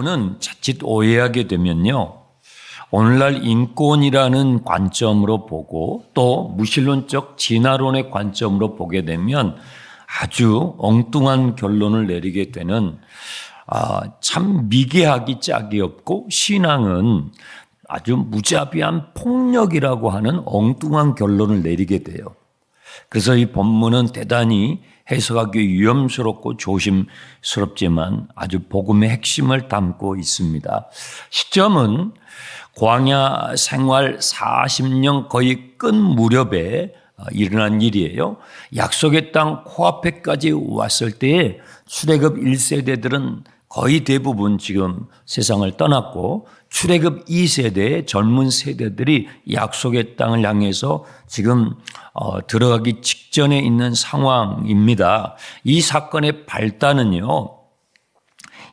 본문은 자칫 오해하게 되면요, 오늘날 인권이라는 관점으로 보고 또 무신론적 진화론의 관점으로 보게 되면 아주 엉뚱한 결론을 내리게 되는 참 미개하기 짝이 없고 신앙은 아주 무자비한 폭력이라고 하는 엉뚱한 결론을 내리게 돼요. 그래서 이 본문은 대단히 해석하기 위험스럽고 조심스럽지만 아주 복음의 핵심을 담고 있습니다. 시점은 광야 생활 40년 거의 끝 무렵에 일어난 일이에요. 약속의 땅 코앞에까지 왔을 때에 출애굽 1세대들은 거의 대부분 지금 세상을 떠났고 출애굽 2세대의 젊은 세대들이 약속의 땅을 향해서 지금 들어가기 직전에 있는 상황입니다. 이 사건의 발단은요,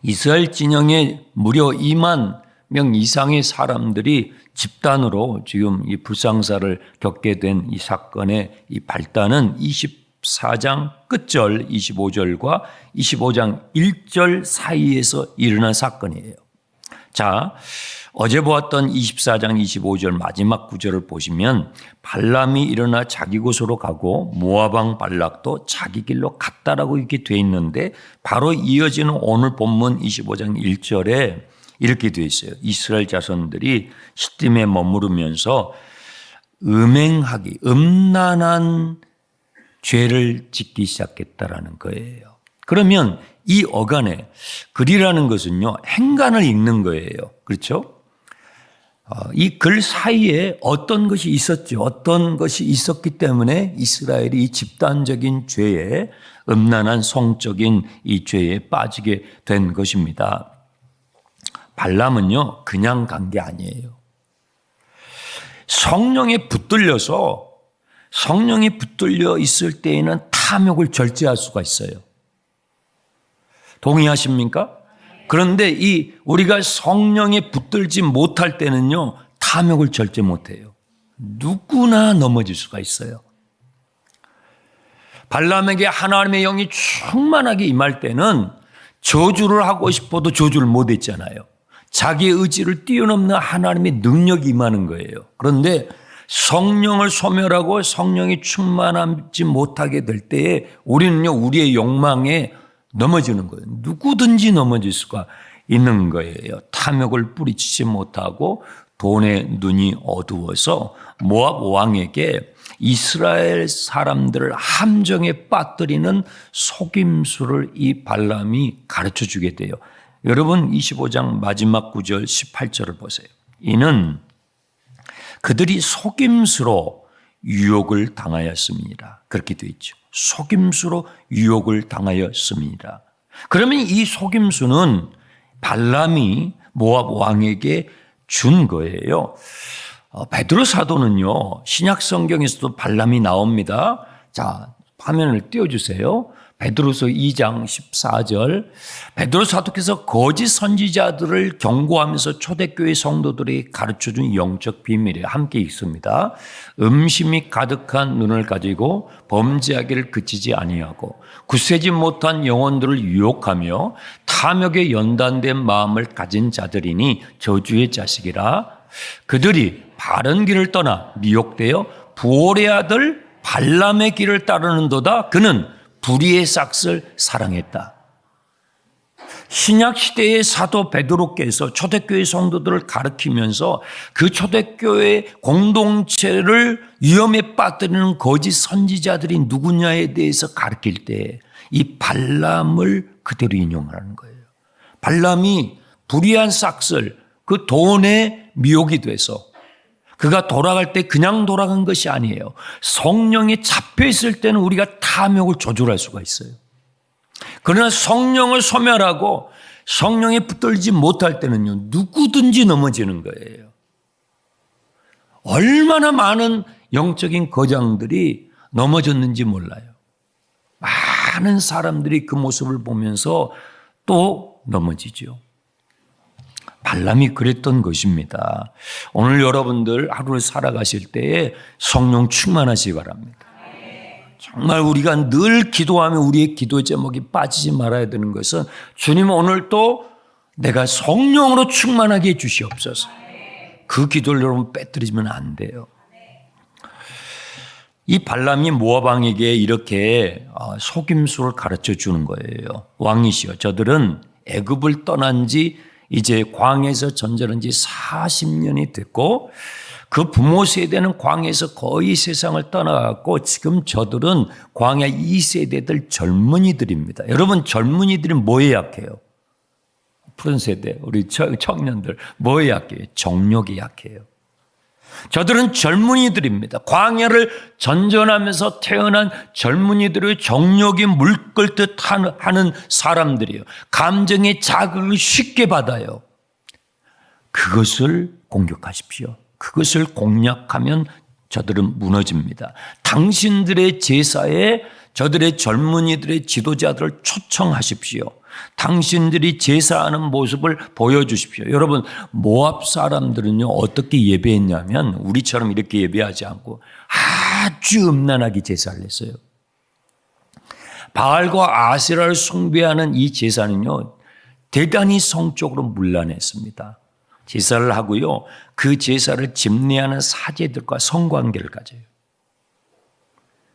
이스라엘 진영에 무려 2만 명 이상의 사람들이 집단으로 지금 이 불상사를 겪게 된 이 사건의 이 발단은 24장 끝절 25절과 25장 1절 사이에서 일어난 사건이에요. 자, 어제 보았던 24장 25절 마지막 구절을 보시면 발람이 일어나 자기 곳으로 가고 모압 왕 발락도 자기 길로 갔다라고 이렇게 돼 있는데 바로 이어지는 오늘 본문 25장 1절에 이렇게 되어 있어요. 이스라엘 자손들이 시딤에 머무르면서 음란한 죄를 짓기 시작했다라는 거예요. 그러면 이 어간에 글이라는 것은요, 행간을 읽는 거예요. 그렇죠? 이 글 사이에 어떤 것이 있었죠. 어떤 것이 있었기 때문에 이스라엘이 이 집단적인 죄에, 음란한 성적인 이 죄에 빠지게 된 것입니다. 발람은요, 그냥 간 게 아니에요. 성령에 붙들려 있을 때에는 탐욕을 절제할 수가 있어요. 동의하십니까? 그런데 우리가 성령에 붙들지 못할 때는요, 탐욕을 절제 못해요. 누구나 넘어질 수가 있어요. 발람에게 하나님의 영이 충만하게 임할 때는 저주를 하고 싶어도 저주를 못 했잖아요. 자기의 의지를 뛰어넘는 하나님의 능력이 임하는 거예요. 그런데 성령을 소멸하고 성령이 충만하지 못하게 될 때에 우리는요, 우리의 욕망에 넘어지는 거예요. 누구든지 넘어질 수가 있는 거예요. 탐욕을 뿌리치지 못하고 돈의 눈이 어두워서 모압 왕에게 이스라엘 사람들을 함정에 빠뜨리는 속임수를 이 발람이 가르쳐 주게 돼요. 여러분 25장 마지막 구절 18절을 보세요. 이는 그들이 속임수로 유혹을 당하였습니다. 그렇게 되어 있죠. 속임수로 유혹을 당하였습니다. 그러면 이 속임수는 발람이 모압 왕에게 준 거예요. 베드로 사도는요, 신약 성경에서도 발람이 나옵니다. 자, 화면을 띄워주세요. 베드로서 2장 14절. 베드로 사도께서 거짓 선지자들을 경고하면서 초대교회 성도들이 가르쳐준 영적 비밀에 함께 있습니다. 음심이 가득한 눈을 가지고 범죄하기를 그치지 아니하고 굳세지 못한 영혼들을 유혹하며 탐욕에 연단된 마음을 가진 자들이니 저주의 자식이라. 그들이 바른 길을 떠나 미혹되어 부올의 아들 발람의 길을 따르는도다. 그는 불의의 싹을 사랑했다. 신약 시대의 사도 베드로께서 초대교회 성도들을 가르치면서 그 초대교회 공동체를 위험에 빠뜨리는 거짓 선지자들이 누구냐에 대해서 가르칠 때 이 발람을 그대로 인용하는 거예요. 발람이 불의한 싹을 그 돈에 미혹이 돼서 그가 돌아갈 때 그냥 돌아간 것이 아니에요. 성령에 잡혀 있을 때는 우리가 탐욕을 조절할 수가 있어요. 그러나 성령을 소멸하고 성령에 붙들지 못할 때는요, 누구든지 넘어지는 거예요. 얼마나 많은 영적인 거장들이 넘어졌는지 몰라요. 많은 사람들이 그 모습을 보면서 또 넘어지죠. 발람이 그랬던 것입니다. 오늘 여러분들 하루를 살아가실 때에 성령 충만하시기 바랍니다. 정말 우리가 늘 기도하면 우리의 기도 제목이 빠지지 말아야 되는 것은 주님 오늘 또 내가 성령으로 충만하게 해 주시옵소서. 그 기도를 여러분 빼뜨리면 안 돼요. 이 발람이 모압 왕에게 이렇게 속임수를 가르쳐 주는 거예요. 왕이시여, 저들은 애굽을 떠난 지 이제 광야에서 전전한 지 40년이 됐고 그 부모 세대는 광야에서 거의 세상을 떠나갔고 지금 저들은 광야 2세대들 젊은이들입니다. 여러분, 젊은이들은 뭐에 약해요? 푸른 세대, 우리 청년들 뭐에 약해요? 정욕에 약해요. 저들은 젊은이들입니다. 광야를 전전하면서 태어난 젊은이들의 정욕이 물끓듯 하는 사람들이에요. 감정의 자극을 쉽게 받아요. 그것을 공격하십시오. 그것을 공략하면 저들은 무너집니다. 당신들의 제사에 저들의 젊은이들의 지도자들을 초청하십시오. 당신들이 제사하는 모습을 보여주십시오. 여러분, 모압 사람들은요 어떻게 예배했냐면 우리처럼 이렇게 예배하지 않고 아주 음란하게 제사를 했어요. 바알과 아세라를 숭배하는 이 제사는요 대단히 성적으로 문란했습니다. 제사를 하고요 그 제사를 집례하는 사제들과 성관계를 가져요.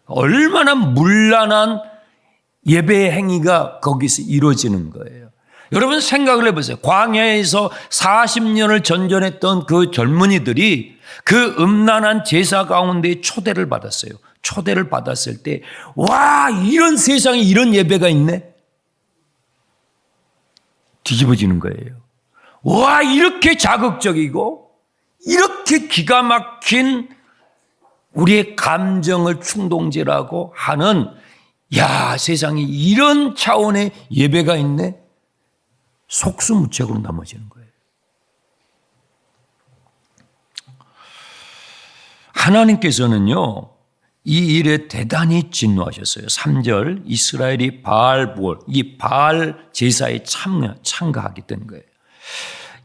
얼마나 문란한 예배 행위가 거기서 이루어지는 거예요. 여러분 생각을 해보세요. 광야에서 40년을 전전했던 그 젊은이들이 그 음란한 제사 가운데 초대를 받았어요. 초대를 받았을 때 와, 이런 세상에 이런 예배가 있네? 뒤집어지는 거예요. 와, 이렇게 자극적이고 이렇게 기가 막힌 우리의 감정을 충동질하고 하는, 야, 세상에 이런 차원의 예배가 있네? 속수무책으로 넘어지는 거예요. 하나님께서는요 이 일에 대단히 진노하셨어요. 3절, 이스라엘이 바알볼, 이 바알 제사에 참가하게 된 거예요.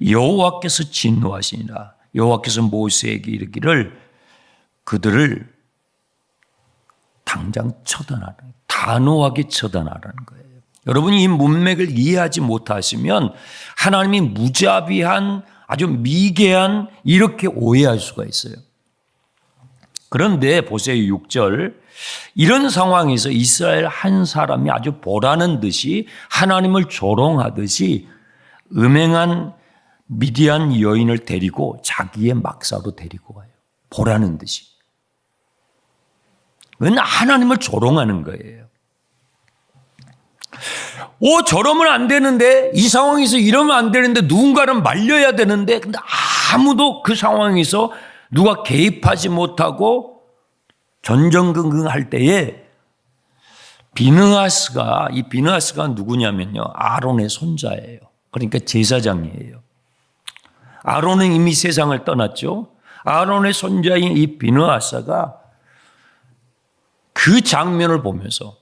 여호와께서 진노하시니라. 여호와께서 모세에게 이르기를 그들을 당장 처단하라, 단호하게 처단하라는 거예요. 여러분이 이 문맥을 이해하지 못하시면 하나님이 무자비한, 아주 미개한, 이렇게 오해할 수가 있어요. 그런데 보세요. 6절, 이런 상황에서 이스라엘 한 사람이 아주 보라는 듯이 하나님을 조롱하듯이 음행한 미디안 여인을 데리고 자기의 막사로 데리고 가요. 보라는 듯이. 그건 하나님을 조롱하는 거예요. 저러면 안 되는데, 이 상황에서 이러면 안 되는데, 누군가는 말려야 되는데, 근데 아무도 그 상황에서 누가 개입하지 못하고 전전긍긍할 때에 비느하스가, 이 비느하스가 누구냐면요, 아론의 손자예요. 그러니까 제사장이에요. 아론은 이미 세상을 떠났죠. 아론의 손자인 이 비느하스가 그 장면을 보면서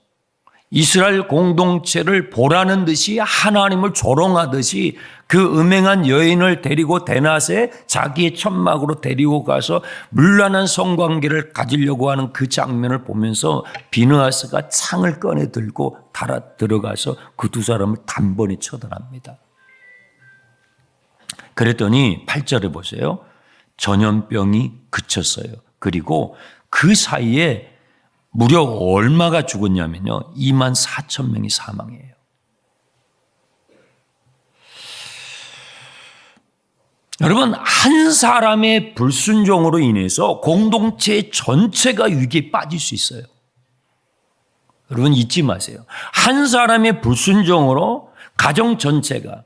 이스라엘 공동체를 보라는 듯이 하나님을 조롱하듯이 그 음행한 여인을 데리고 데낫에 자기의 천막으로 데리고 가서 문란한 성관계를 가지려고 하는 그 장면을 보면서 비느하스가 창을 꺼내 들고 들어가서 그 두 사람을 단번에 처단합니다. 그랬더니 8절에 보세요. 전염병이 그쳤어요. 그리고 그 사이에 무려 얼마가 죽었냐면요, 24,000명이 사망해요. 여러분, 한 사람의 불순종으로 인해서 공동체 전체가 위기에 빠질 수 있어요. 여러분 잊지 마세요. 한 사람의 불순종으로 가정 전체가,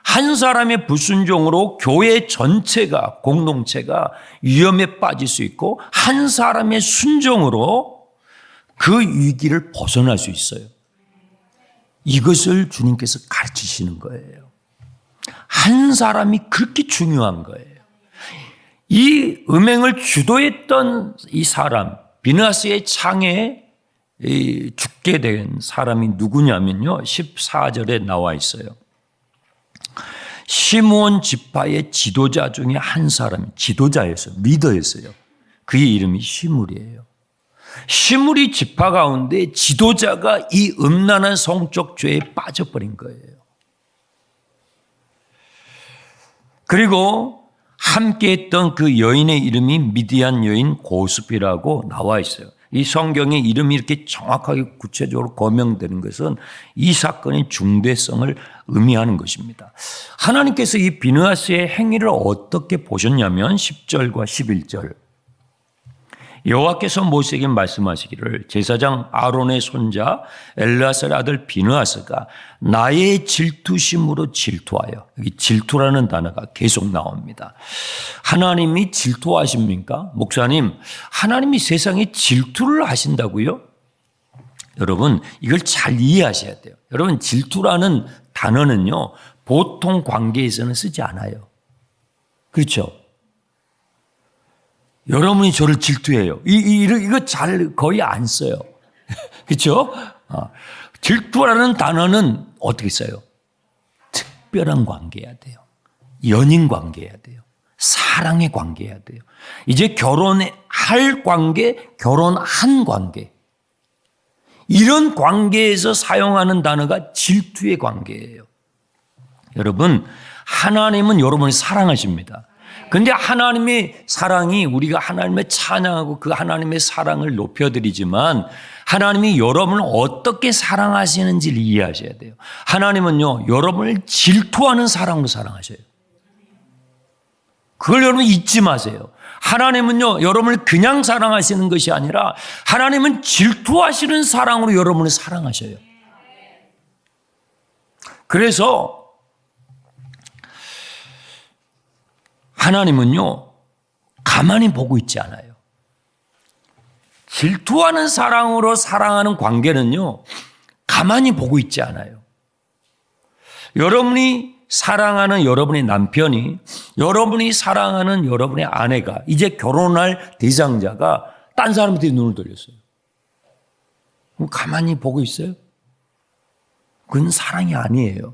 한 사람의 불순종으로 교회 전체가, 공동체가 위험에 빠질 수 있고, 한 사람의 순종으로 그 위기를 벗어날 수 있어요. 이것을 주님께서 가르치시는 거예요. 한 사람이 그렇게 중요한 거예요. 이 음행을 주도했던 이 사람, 비느하스의 창에 죽게 된 사람이 누구냐면요, 14절에 나와 있어요. 시므온 지파의 지도자 중에 한 사람이, 지도자였어요. 리더였어요. 그의 이름이 시므리예요. 시므리 지파 가운데 지도자가 이 음란한 성적 죄에 빠져버린 거예요. 그리고 함께했던 그 여인의 이름이 미디안 여인 고스비라고 나와 있어요. 이 성경의 이름이 이렇게 정확하게 구체적으로 거명되는 것은 이 사건의 중대성을 의미하는 것입니다. 하나님께서 이 비느하스의 행위를 어떻게 보셨냐면 10절과 11절. 여호와께서 모세에게 말씀하시기를 제사장 아론의 손자 엘르아살의 아들 비느하스가 나의 질투심으로 질투하여, 여기 질투라는 단어가 계속 나옵니다. 하나님이 질투하십니까? 목사님, 하나님이 세상에 질투를 하신다고요? 여러분, 이걸 잘 이해하셔야 돼요. 여러분, 질투라는 단어는요, 보통 관계에서는 쓰지 않아요. 그렇죠? 여러분이 저를 질투해요. 이거 잘 거의 안 써요. 그렇죠? 질투라는 단어는 어떻게 써요? 특별한 관계여야 돼요. 연인 관계여야 돼요. 사랑의 관계여야 돼요. 이제 결혼할 관계, 결혼한 관계. 이런 관계에서 사용하는 단어가 질투의 관계예요. 여러분, 하나님은 여러분을 사랑하십니다. 그런데 하나님의 사랑이 우리가 하나님의 찬양하고 그 하나님의 사랑을 높여드리지만 하나님이 여러분을 어떻게 사랑하시는지를 이해하셔야 돼요. 하나님은요, 여러분을 질투하는 사랑으로 사랑하셔요. 그걸 여러분 잊지 마세요. 하나님은요, 여러분을 그냥 사랑하시는 것이 아니라 하나님은 질투하시는 사랑으로 여러분을 사랑하셔요. 그래서 하나님은요, 가만히 보고 있지 않아요. 질투하는 사랑으로 사랑하는 관계는요, 가만히 보고 있지 않아요. 여러분이 사랑하는 여러분의 남편이, 여러분이 사랑하는 여러분의 아내가, 이제 결혼할 대상자가 딴 사람한테 눈을 돌렸어요. 그럼 가만히 보고 있어요? 그건 사랑이 아니에요.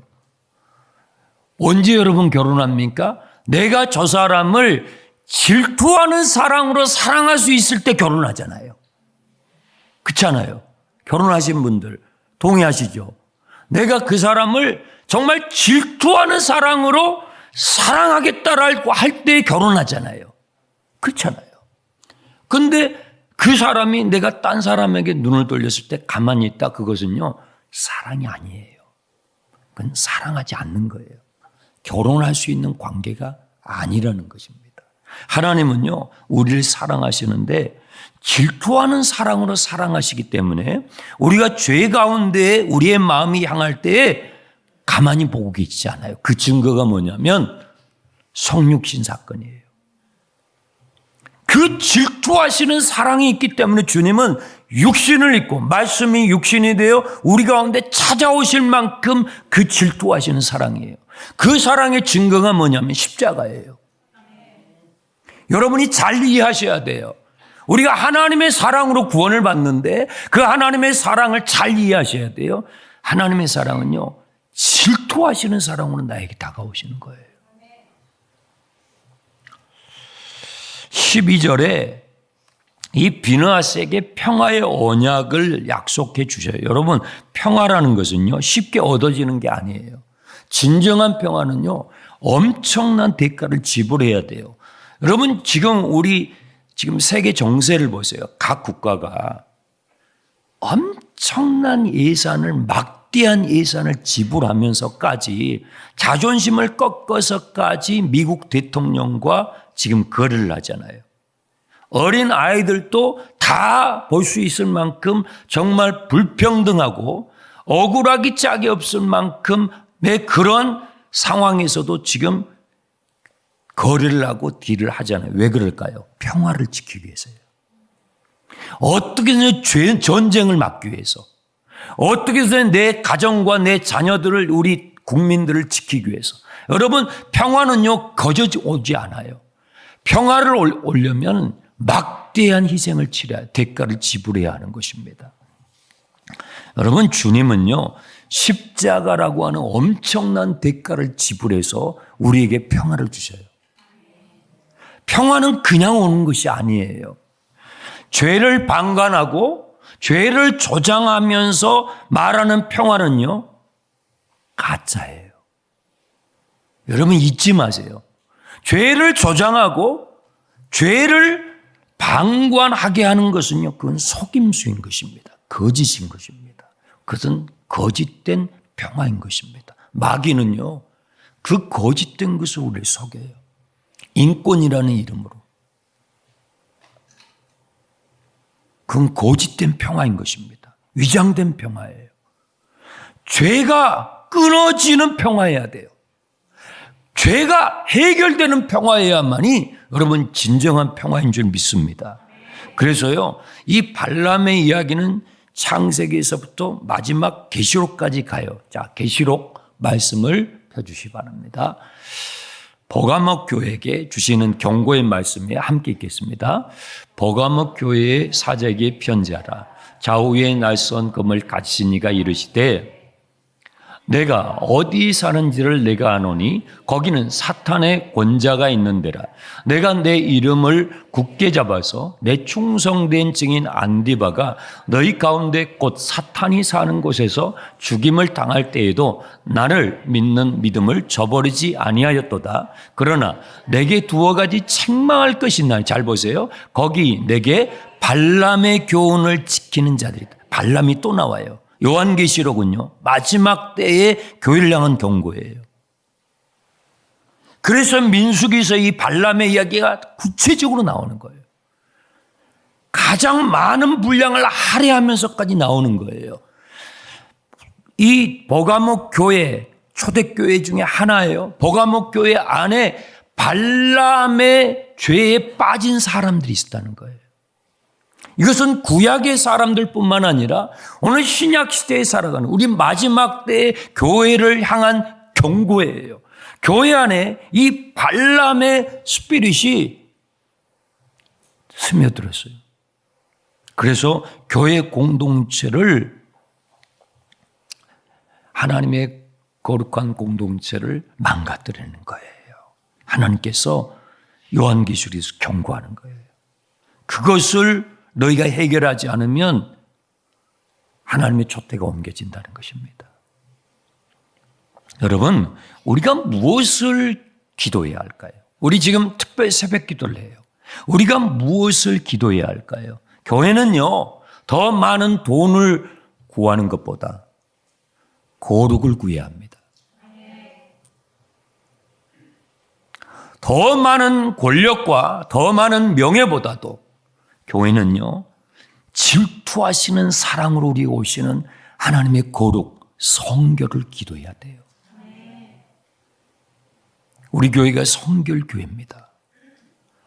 언제 여러분 결혼합니까? 내가 저 사람을 질투하는 사랑으로 사랑할 수 있을 때 결혼하잖아요. 그렇잖아요. 결혼하신 분들 동의하시죠? 내가 그 사람을 정말 질투하는 사랑으로 사랑하겠다라고 할 때 결혼하잖아요. 그렇잖아요. 근데 그 사람이 내가 딴 사람에게 눈을 돌렸을 때 가만히 있다, 그것은요, 사랑이 아니에요. 그건 사랑하지 않는 거예요. 결혼할 수 있는 관계가 아니라는 것입니다. 하나님은요, 우리를 사랑하시는데 질투하는 사랑으로 사랑하시기 때문에 우리가 죄 가운데 우리의 마음이 향할 때에 가만히 보고 계시지 않아요. 그 증거가 뭐냐면 성육신 사건이에요. 그 질투하시는 사랑이 있기 때문에 주님은 육신을 입고 말씀이 육신이 되어 우리 가운데 찾아오실 만큼 그 질투하시는 사랑이에요. 그 사랑의 증거가 뭐냐면 십자가예요. 여러분이 잘 이해하셔야 돼요. 우리가 하나님의 사랑으로 구원을 받는데 그 하나님의 사랑을 잘 이해하셔야 돼요. 하나님의 사랑은요, 질투하시는 사랑으로 나에게 다가오시는 거예요. 12절에 이 비느하스에게 평화의 언약을 약속해 주셔요. 여러분, 평화라는 것은요, 쉽게 얻어지는 게 아니에요. 진정한 평화는요, 엄청난 대가를 지불해야 돼요. 여러분, 지금 세계 정세를 보세요. 각 국가가 엄청난 예산을, 막대한 예산을 지불하면서까지 자존심을 꺾어서까지 미국 대통령과 지금 거래를 하잖아요. 어린 아이들도 다 볼 수 있을 만큼 정말 불평등하고 억울하기 짝이 없을 만큼의 그런 상황에서도 지금 거래를 하고 딜을 하잖아요. 왜 그럴까요? 평화를 지키기 위해서요. 어떻게든 전쟁을 막기 위해서, 어떻게든 내 가정과 내 자녀들을, 우리 국민들을 지키기 위해서. 여러분, 평화는요, 거저 오지 않아요. 평화를 오려면 막대한 희생을 치러야, 대가를 지불해야 하는 것입니다. 여러분, 주님은요, 십자가라고 하는 엄청난 대가를 지불해서 우리에게 평화를 주셔요. 평화는 그냥 오는 것이 아니에요. 죄를 방관하고 죄를 조장하면서 말하는 평화는요, 가짜예요. 여러분, 잊지 마세요. 죄를 조장하고 죄를 방관하게 하는 것은요, 그건 속임수인 것입니다. 거짓인 것입니다. 그것은 거짓된 평화인 것입니다. 마귀는요, 그 거짓된 것을 우리를 속여요. 인권이라는 이름으로. 그건 거짓된 평화인 것입니다. 위장된 평화예요. 죄가 끊어지는 평화여야 돼요. 죄가 해결되는 평화여야만이 여러분 진정한 평화인 줄 믿습니다. 그래서요, 이 발람의 이야기는 창세기에서부터 마지막 계시록까지 가요. 자, 계시록 말씀을 펴주시기 바랍니다. 버가목 교회에게 주시는 경고의 말씀에 함께 읽겠습니다. 버가목 교회의 사자에게 편지하라. 좌우에 날선 금을 가지신 이가 이르시되 내가 어디 사는지를 내가 아노니 거기는 사탄의 권자가 있는 데라. 내가 내 이름을 굳게 잡아서 내 충성된 증인 안디바가 너희 가운데 곧 사탄이 사는 곳에서 죽임을 당할 때에도 나를 믿는 믿음을 저버리지 아니하였도다. 그러나 내게 두어 가지 책망할 것이 있나니, 잘 보세요. 거기 내게 발람의 교훈을 지키는 자들이다. 발람이 또 나와요. 요한계시록은요, 마지막 때의 교회를 향한 경고예요. 그래서 민수기에서 이 발람의 이야기가 구체적으로 나오는 거예요. 가장 많은 분량을 할애하면서까지 나오는 거예요. 이 버가목 교회, 초대교회 중에 하나예요. 버가목 교회 안에 발람의 죄에 빠진 사람들이 있었다는 거예요. 이것은 구약의 사람들 뿐만 아니라 오늘 신약 시대에 살아가는 우리 마지막 때의 교회를 향한 경고예요. 교회 안에 이 발람의 스피릿이 스며들었어요. 그래서 교회 공동체를, 하나님의 거룩한 공동체를 망가뜨리는 거예요. 하나님께서 요한계시록에서 경고하는 거예요. 그것을 너희가 해결하지 않으면 하나님의 촛대가 옮겨진다는 것입니다. 여러분, 우리가 무엇을 기도해야 할까요? 우리 지금 특별 새벽 기도를 해요. 우리가 무엇을 기도해야 할까요? 교회는요, 더 많은 돈을 구하는 것보다 거룩을 구해야 합니다. 더 많은 권력과 더 많은 명예보다도 교회는요, 질투하시는 사랑으로 우리 오시는 하나님의 거룩, 성결을 기도해야 돼요. 우리 교회가 성결교회입니다.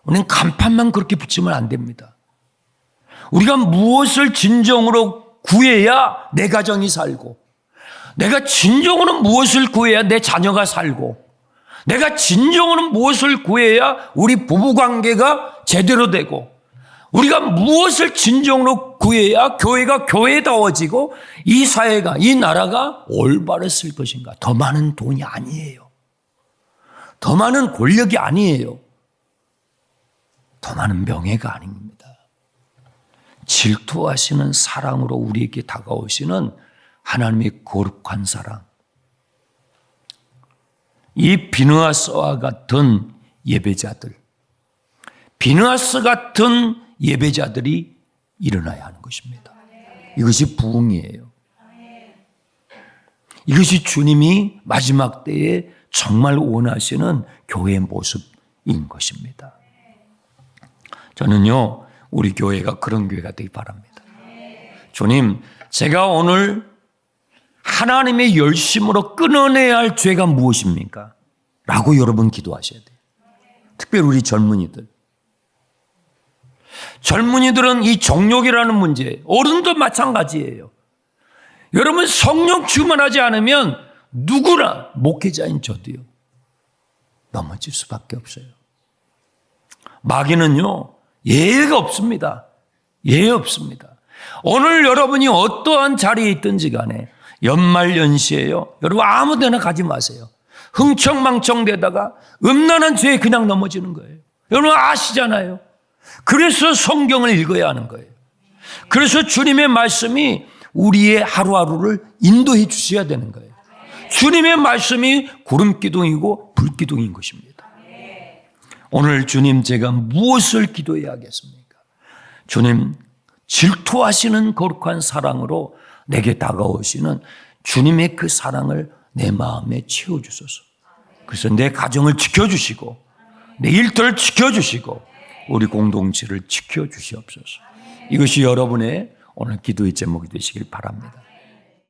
우리는 간판만 그렇게 붙이면 안 됩니다. 우리가 무엇을 진정으로 구해야 내 가정이 살고, 내가 진정으로 무엇을 구해야 내 자녀가 살고, 내가 진정으로 무엇을 구해야 우리 부부관계가 제대로 되고, 우리가 무엇을 진정으로 구해야 교회가 교회다워지고 이 사회가, 이 나라가 올바랐을 것인가. 더 많은 돈이 아니에요. 더 많은 권력이 아니에요. 더 많은 명예가 아닙니다. 질투하시는 사랑으로 우리에게 다가오시는 하나님의 거룩한 사랑. 이 비느하스와 같은 예배자들, 비느하스 같은 예배자들이 일어나야 하는 것입니다. 이것이 부흥이에요. 이것이 주님이 마지막 때에 정말 원하시는 교회의 모습인 것입니다. 저는요, 우리 교회가 그런 교회가 되기 바랍니다. 주님, 제가 오늘 하나님의 열심으로 끊어내야 할 죄가 무엇입니까? 라고 여러분 기도하셔야 돼요. 특별히 우리 젊은이들. 젊은이들은 이 정욕이라는 문제, 어른도 마찬가지예요. 여러분, 성령 충만하지 않으면 누구나, 목회자인 저도요, 넘어질 수밖에 없어요. 마귀는요, 예외가 없습니다. 예외 없습니다. 오늘 여러분이 어떠한 자리에 있든지 간에 연말연시예요. 여러분 아무 데나 가지 마세요. 흥청망청대다가 음란한 죄에 그냥 넘어지는 거예요. 여러분 아시잖아요. 그래서 성경을 읽어야 하는 거예요. 그래서 주님의 말씀이 우리의 하루하루를 인도해 주셔야 되는 거예요. 주님의 말씀이 구름기둥이고 불기둥인 것입니다. 오늘 주님 제가 무엇을 기도해야 하겠습니까? 주님 질투하시는 거룩한 사랑으로 내게 다가오시는 주님의 그 사랑을 내 마음에 채워주소서. 그래서 내 가정을 지켜주시고 내 일터를 지켜주시고 우리 공동체를 지켜주시옵소서. 이것이 여러분의 오늘 기도의 제목이 되시길 바랍니다.